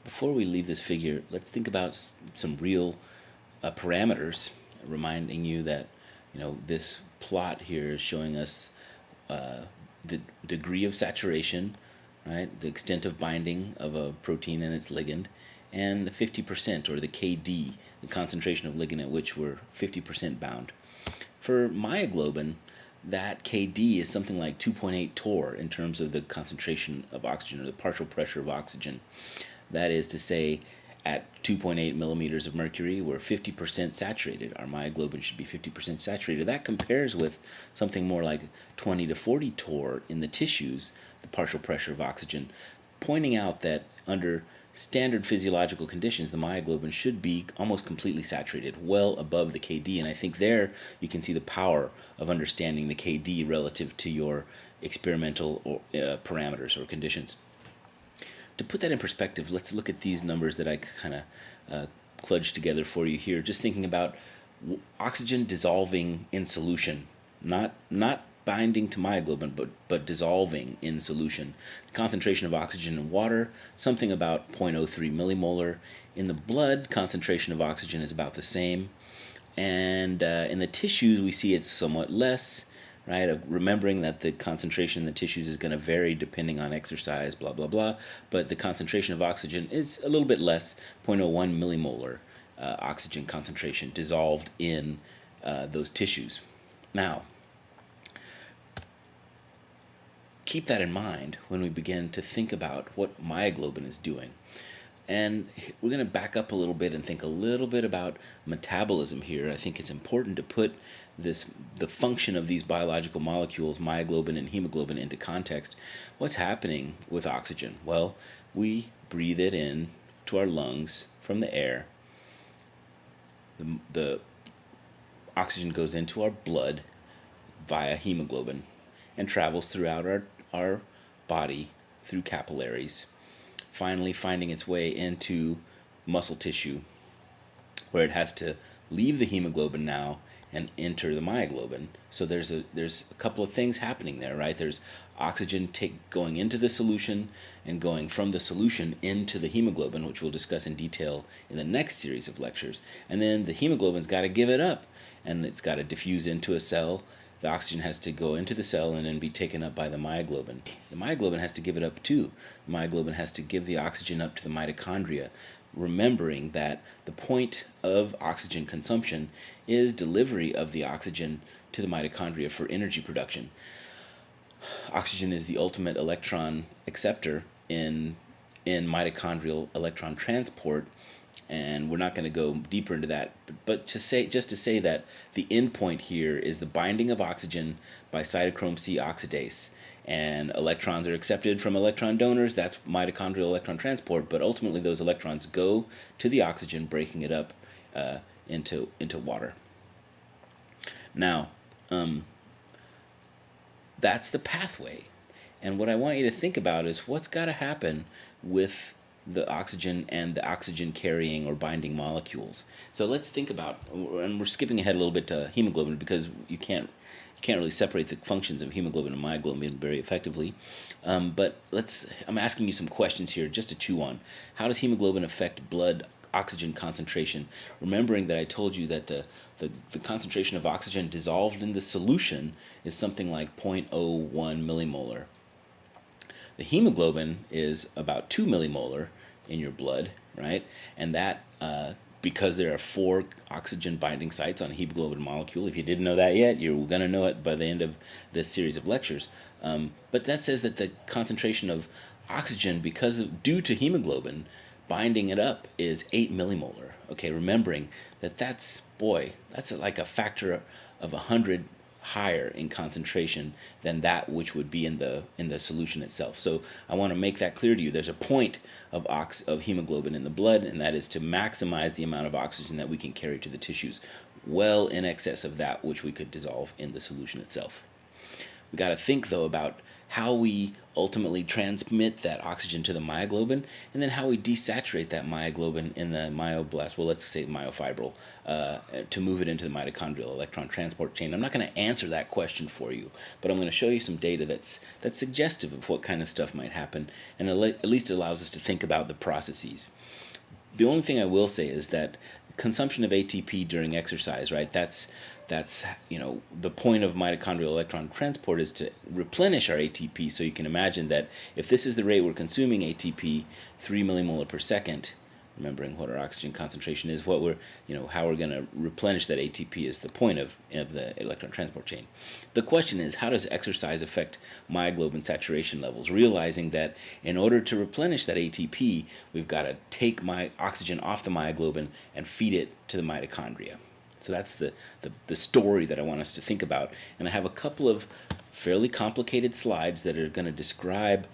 before we leave this figure, let's think about some real parameters, reminding you that this plot here is showing us the degree of saturation, right? The extent of binding of a protein and its ligand, and the 50%, or the KD, the concentration of ligand at which we're 50% bound. For myoglobin, that KD is something like 2.8 torr in terms of the concentration of oxygen, or the partial pressure of oxygen. That is to say, at 2.8 millimeters of mercury, we're 50% saturated. Our myoglobin should be 50% saturated. That compares with something more like 20 to 40 torr in the tissues, the partial pressure of oxygen, pointing out that under standard physiological conditions, the myoglobin should be almost completely saturated, well above the KD. And I think there you can see the power of understanding the KD relative to your experimental parameters or conditions. To put that in perspective, let's look at these numbers that I kind of kludged together for you here. Just thinking about oxygen dissolving in solution, not binding to myoglobin, but dissolving in solution. The concentration of oxygen in water, something about 0.03 millimolar. In the blood, concentration of oxygen is about the same. And in the tissues, we see it's somewhat less, right? Remembering that the concentration in the tissues is going to vary depending on exercise, blah, blah, blah. But the concentration of oxygen is a little bit less, 0.01 millimolar oxygen concentration dissolved in those tissues. Now, keep that in mind when we begin to think about what myoglobin is doing. And we're going to back up a little bit and think a little bit about metabolism here. I think it's important to put the function of these biological molecules, myoglobin and hemoglobin, into context. What's happening with oxygen? Well, we breathe it in to our lungs from the air. The oxygen goes into our blood via hemoglobin and travels throughout our body through capillaries, finally finding its way into muscle tissue, where it has to leave the hemoglobin now and enter the myoglobin. So there's a couple of things happening there, right? There's oxygen going into the solution and going from the solution into the hemoglobin, which we'll discuss in detail in the next series of lectures. And then the hemoglobin's got to give it up, and it's got to diffuse into a cell. The oxygen has to go into the cell and then be taken up by the myoglobin. The myoglobin has to give it up too. The myoglobin has to give the oxygen up to the mitochondria, remembering that the point of oxygen consumption is delivery of the oxygen to the mitochondria for energy production. Oxygen is the ultimate electron acceptor in mitochondrial electron transport, and we're not going to go deeper into that, but just to say that the end point here is the binding of oxygen by cytochrome C oxidase, and electrons are accepted from electron donors. That's mitochondrial electron transport, but ultimately those electrons go to the oxygen, breaking it up into water. Now, that's the pathway, and what I want you to think about is what's got to happen with the oxygen and the oxygen carrying or binding molecules. So let's think about, and we're skipping ahead a little bit to hemoglobin because you can't really separate the functions of hemoglobin and myoglobin very effectively. But I'm asking you some questions here just to chew on. How does hemoglobin affect blood oxygen concentration? Remembering that I told you that the concentration of oxygen dissolved in the solution is something like 0.01 millimolar. The hemoglobin is about 2 millimolar in your blood, right? And that, because there are 4 oxygen binding sites on a hemoglobin molecule, if you didn't know that yet, you're going to know it by the end of this series of lectures. But that says that the concentration of oxygen, due to hemoglobin binding it up, is 8 millimolar. Okay, remembering that's like a factor of 100 higher in concentration than that which would be in the solution itself. So I want to make that clear to you. There's a point of hemoglobin in the blood, and that is to maximize the amount of oxygen that we can carry to the tissues, well in excess of that which we could dissolve in the solution itself. We got to think though about how we ultimately transmit that oxygen to the myoglobin, and then how we desaturate that myoglobin in the myoblast, well, let's say myofibril, to move it into the mitochondrial electron transport chain. I'm not going to answer that question for you, but I'm going to show you some data that's suggestive of what kind of stuff might happen, and at least allows us to think about the processes. The only thing I will say is that consumption of ATP during exercise, right? That's the point of mitochondrial electron transport is to replenish our ATP. So you can imagine that if this is the rate we're consuming ATP, 3 millimolar per second, remembering what our oxygen concentration is, what we're how we're going to replenish that ATP is the point of the electron transport chain. The question is, how does exercise affect myoglobin saturation levels? Realizing that in order to replenish that ATP, we've got to take oxygen off the myoglobin and feed it to the mitochondria. So that's the story that I want us to think about. And I have a couple of fairly complicated slides that are going to describe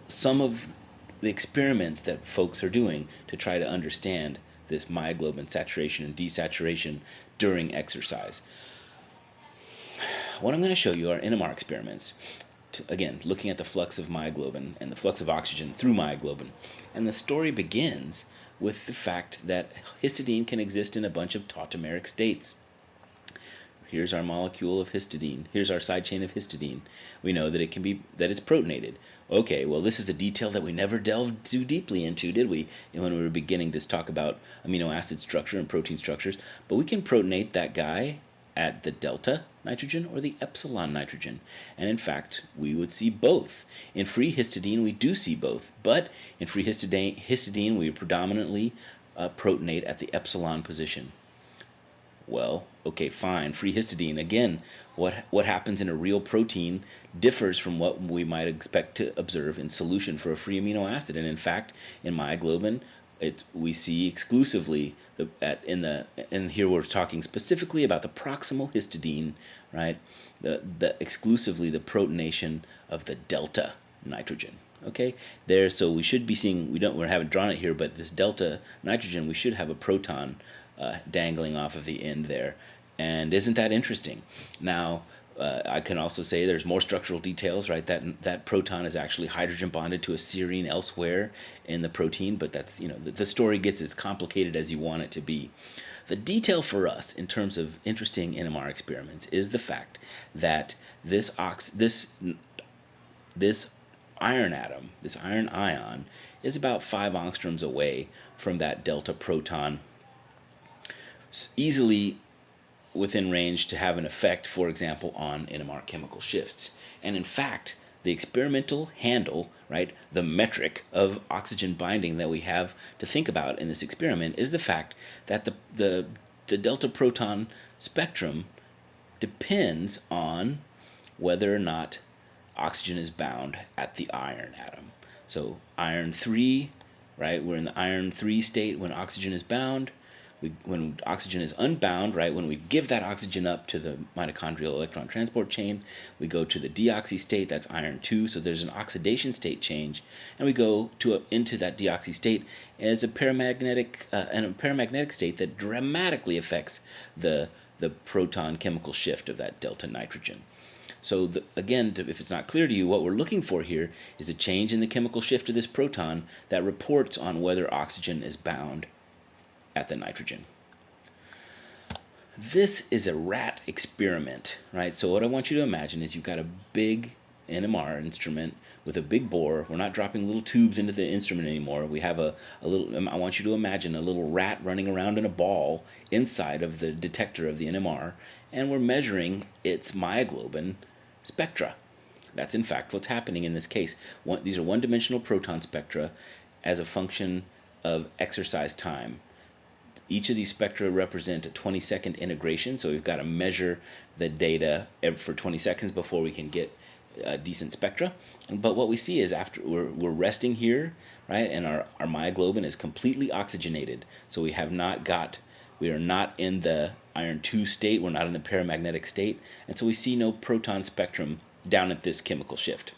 some of the experiments that folks are doing to try to understand this myoglobin saturation and desaturation during exercise. What I'm going to show you are NMR experiments. Again, looking at the flux of myoglobin and the flux of oxygen through myoglobin. And the story begins with the fact that histidine can exist in a bunch of tautomeric states. Here's our molecule of histidine. Here's our side chain of histidine. We know that it's protonated. Okay, well, this is a detail that we never delved too deeply into, did we? When we were beginning to talk about amino acid structure and protein structures. But we can protonate that guy at the delta nitrogen or the epsilon nitrogen. And in fact, we would see both. In free histidine, we do see both. But in free histidine we predominantly protonate at the epsilon position. Well, okay, fine. Free histidine, again, what happens in a real protein differs from what we might expect to observe in solution for a free amino acid. And in fact, in myoglobin, we see exclusively and here we're talking specifically about the proximal histidine, right? Exclusively the protonation of the delta nitrogen. Okay, so we should be seeing, we haven't drawn it here, but this delta nitrogen, we should have a proton dangling off of the end there. And isn't that interesting? Now, I can also say there's more structural details, right? That proton is actually hydrogen bonded to a serine elsewhere in the protein, but that's, the story gets as complicated as you want it to be. The detail for us in terms of interesting NMR experiments is the fact that this iron atom, this iron ion, is about 5 angstroms away from that delta proton, easily within range to have an effect, for example, on NMR chemical shifts. And in fact, the experimental handle, right, the metric of oxygen binding that we have to think about in this experiment is the fact that the delta proton spectrum depends on whether or not oxygen is bound at the iron atom. So iron 3, right, we're in the iron 3 state when oxygen is bound. When oxygen is unbound, right, when we give that oxygen up to the mitochondrial electron transport chain, we go to the deoxy state, that's iron 2, so there's an oxidation state change, and we go into that deoxy state as a paramagnetic state that dramatically affects the proton chemical shift of that delta nitrogen. So again, if it's not clear to you, what we're looking for here is a change in the chemical shift of this proton that reports on whether oxygen is bound at the nitrogen. This is a rat experiment, right? So what I want you to imagine is you've got a big NMR instrument with a big bore. We're not dropping little tubes into the instrument anymore. We have a little, I want you to imagine a little rat running around in a ball inside of the detector of the NMR, and we're measuring its myoglobin spectra. That's in fact what's happening in this case. These are one-dimensional proton spectra as a function of exercise time. Each of these spectra represent a 20-second integration, so we've got to measure the data for 20 seconds before we can get decent spectra. But what we see is after we're resting here, right, and our myoglobin is completely oxygenated, so we are not in the iron 2 state, we're not in the paramagnetic state, and so we see no proton spectrum down at this chemical shift.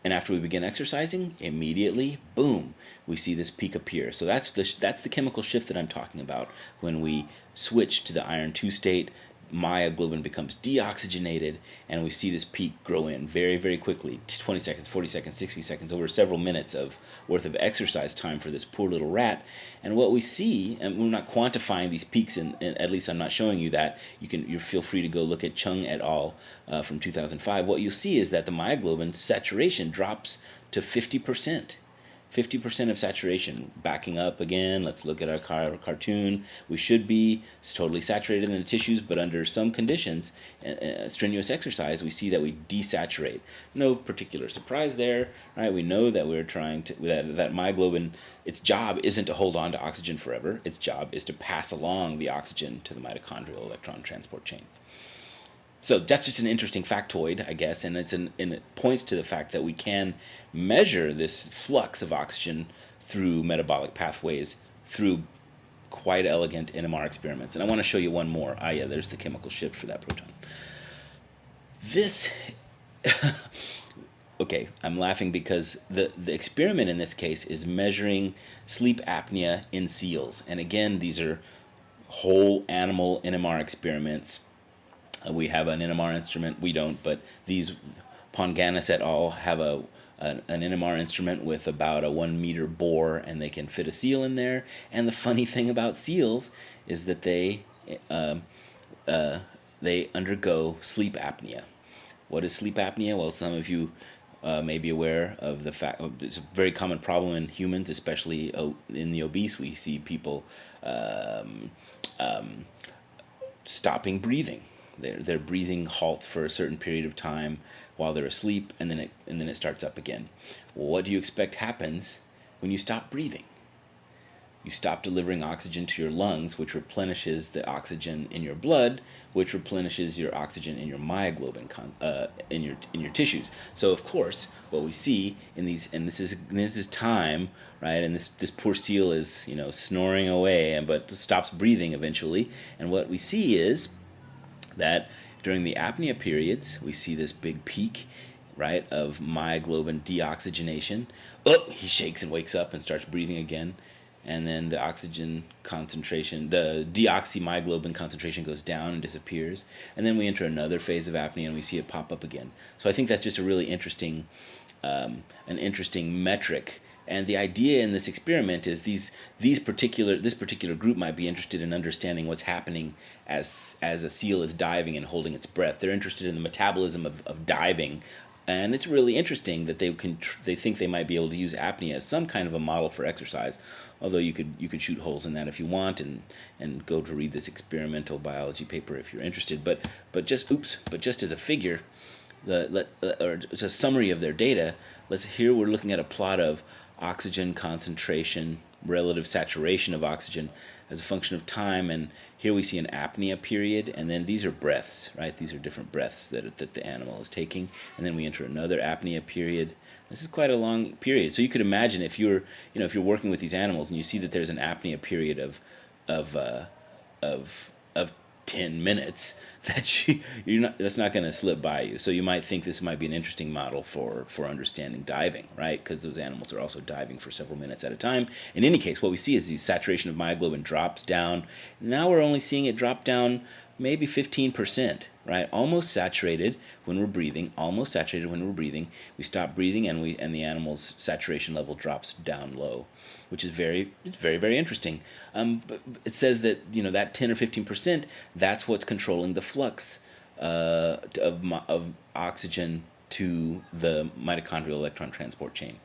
And after we begin exercising, immediately, boom, we see this peak appear. So that's the chemical shift that I'm talking about when we switch to the iron 2 state. myoglobin becomes deoxygenated, and we see this peak grow in very, very quickly. 20 seconds, 40 seconds, 60 seconds, over several minutes of worth of exercise time for this poor little rat. And what we see, and we're not quantifying these peaks, and at least I'm not showing you that. You feel free to go look at Chung et al. From 2005. What you'll see is that the myoglobin saturation drops to 50%. 50% of saturation. Backing up again, let's look at our cartoon. We should be totally saturated in the tissues, but under some conditions, strenuous exercise, we see that we desaturate. No particular surprise there, right? We know that we're trying to, that myoglobin, its job isn't to hold on to oxygen forever. Its job is to pass along the oxygen to the mitochondrial electron transport chain. So that's just an interesting factoid, I guess, and it points to the fact that we can measure this flux of oxygen through metabolic pathways through quite elegant NMR experiments. And I want to show you one more. Yeah, there's the chemical shift for that proton. This, okay, I'm laughing because the experiment in this case is measuring sleep apnea in seals. And again, these are whole animal NMR experiments. We have an NMR instrument. We don't, but these Ponganis et al. Have an NMR instrument with about a 1 meter bore, and they can fit a seal in there. And the funny thing about seals is that they undergo sleep apnea. What is sleep apnea? Well, some of you may be aware of the fact it's a very common problem in humans, especially in the obese. We see people stopping breathing. Their breathing halts for a certain period of time while they're asleep, and then it starts up again. Well, what do you expect happens when you stop breathing? You stop delivering oxygen to your lungs, which replenishes the oxygen in your blood, which replenishes your oxygen in your myoglobin in your tissues. So of course, what we see in these, and this is time, right? And this poor seal is snoring away, but stops breathing eventually. And what we see is that during the apnea periods, we see this big peak, right, of myoglobin deoxygenation. Oh, he shakes and wakes up and starts breathing again. And then the oxygen concentration, the deoxymyoglobin concentration goes down and disappears. And then we enter another phase of apnea and we see it pop up again. So I think that's just a really interesting, an interesting metric. And the idea in this experiment is this particular group might be interested in understanding what's happening as a seal is diving and holding its breath. They're interested in the metabolism of diving, and it's really interesting that they think they might be able to use apnea as some kind of a model for exercise. Although you could shoot holes in that if you want, and go to read this experimental biology paper if you're interested. But just as a figure, or just a summary of their data. Here we're looking at a plot of oxygen concentration, relative saturation of oxygen as a function of time, and here we see an apnea period, and then these are breaths, right? These are different breaths that the animal is taking, and then we enter another apnea period. This is quite a long period, so you could imagine if you're working with these animals and you see that there's an apnea period of 10 minutes, that's not going to slip by you. So you might think this might be an interesting model for understanding diving, right? Because those animals are also diving for several minutes at a time. In any case, what we see is the saturation of myoglobin drops down. Now we're only seeing it drop down maybe 15%, right? Almost saturated when we're breathing. We stop breathing, and the animal's saturation level drops down low, which is very, very interesting. But it says that that 10 or 15%, that's what's controlling the flux of oxygen to the mitochondrial electron transport chain.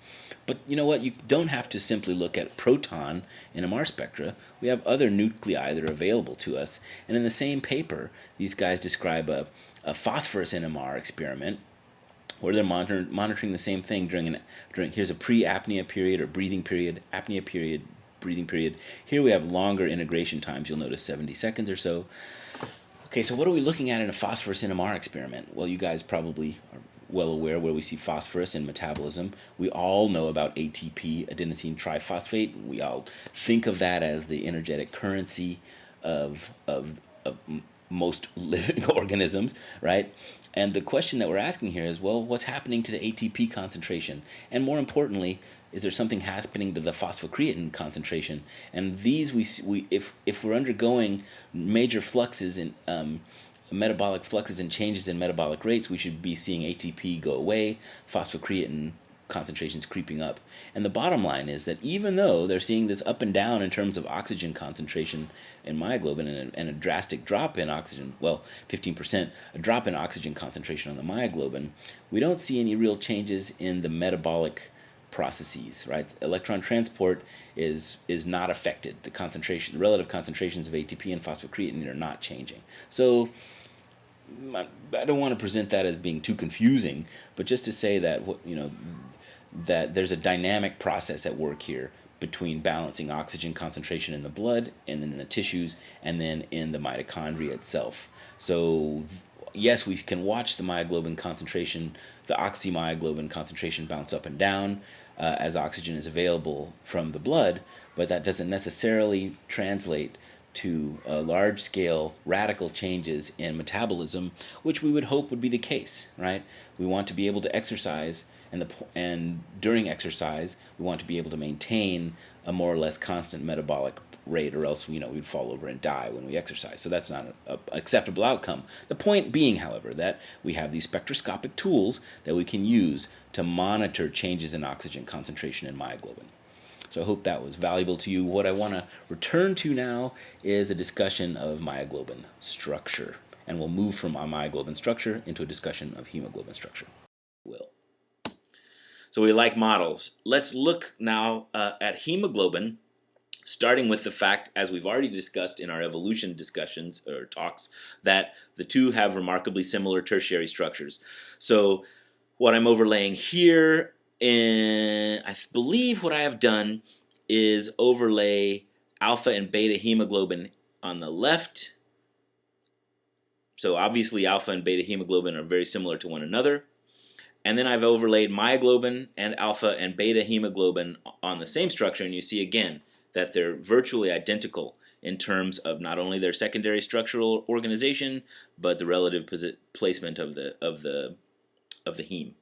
But you know what? You don't have to simply look at proton NMR spectra. We have other nuclei that are available to us. And in the same paper, these guys describe a phosphorus NMR experiment where they're monitoring the same thing during here's a pre-apnea period or breathing period, apnea period, breathing period. Here we have longer integration times. You'll notice 70 seconds or so. Okay, so what are we looking at in a phosphorus NMR experiment? Well, you guys probably are well aware where we see phosphorus in metabolism. We all know about ATP, adenosine triphosphate. We all think of that as the energetic currency of most living organisms, right? And the question that we're asking here is, well, what's happening to the ATP concentration? And more importantly, is there something happening to the phosphocreatine concentration? And these if we're undergoing major fluxes in metabolic fluxes and changes in metabolic rates, we should be seeing ATP go away, phosphocreatine concentrations creeping up. And the bottom line is that even though they're seeing this up and down in terms of oxygen concentration in myoglobin and a drastic drop in oxygen, well, 15%, a drop in oxygen concentration on the myoglobin, we don't see any real changes in the metabolic processes, right? Electron transport is not affected. The relative concentrations of ATP and phosphocreatine are not changing. So I don't want to present that as being too confusing, but just to say that that there's a dynamic process at work here between balancing oxygen concentration in the blood and then in the tissues and then in the mitochondria itself. So yes, we can watch the myoglobin concentration, the oxymyoglobin concentration bounce up and down as oxygen is available from the blood, but that doesn't necessarily translate to large-scale radical changes in metabolism, which we would hope would be the case, right? We want to be able to exercise, and during exercise, we want to be able to maintain a more or less constant metabolic rate, or else we'd fall over and die when we exercise. So that's not an acceptable outcome. The point being, however, that we have these spectroscopic tools that we can use to monitor changes in oxygen concentration in myoglobin. So I hope that was valuable to you. What I want to return to now is a discussion of myoglobin structure. And we'll move from myoglobin structure into a discussion of hemoglobin structure. So we like models. Let's look now at hemoglobin, starting with the fact, as we've already discussed in our evolution discussions or talks, that the two have remarkably similar tertiary structures. So what I'm overlaying here, and I believe what I have done is overlay alpha and beta hemoglobin on the left. So obviously alpha and beta hemoglobin are very similar to one another. And then I've overlaid myoglobin and alpha and beta hemoglobin on the same structure, and you see again that they're virtually identical in terms of not only their secondary structural organization, but the relative placement of the heme.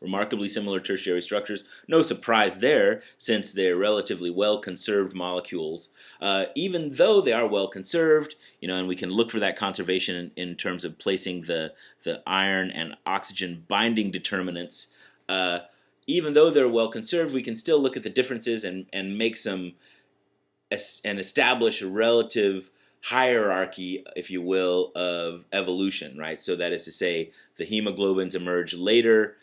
Remarkably similar tertiary structures. No surprise there, since they're relatively well-conserved molecules. Even though they are well-conserved, and we can look for that conservation in terms of placing the iron and oxygen binding determinants. Even though they're well-conserved, we can still look at the differences and make some and establish a relative hierarchy, if you will, of evolution, right? So that is to say, the hemoglobins emerge later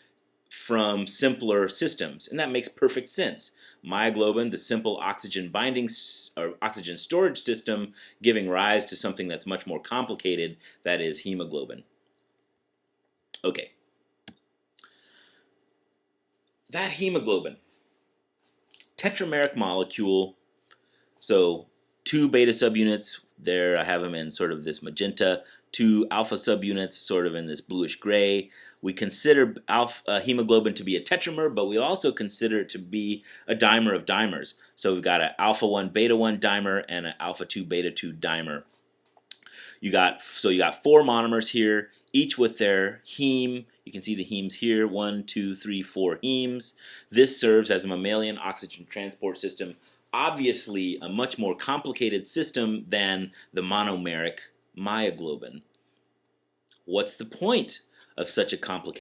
from simpler systems, and that makes perfect sense. Myoglobin, the simple oxygen binding or oxygen storage system, giving rise to something that's much more complicated, that is hemoglobin. Okay. That hemoglobin, tetrameric molecule, so 2 beta subunits, there I have them in sort of this magenta, 2 alpha subunits sort of in this bluish gray. We consider hemoglobin to be a tetramer, but we also consider it to be a dimer of dimers. So we've got an alpha 1 beta 1 dimer and an alpha 2 beta 2 dimer. You got 4 monomers here, each with their heme. You can see the hemes here, 1, 2, 3, 4 hemes. This serves as a mammalian oxygen transport system. Obviously a much more complicated system than the monomeric myoglobin. What's the point of such a complicated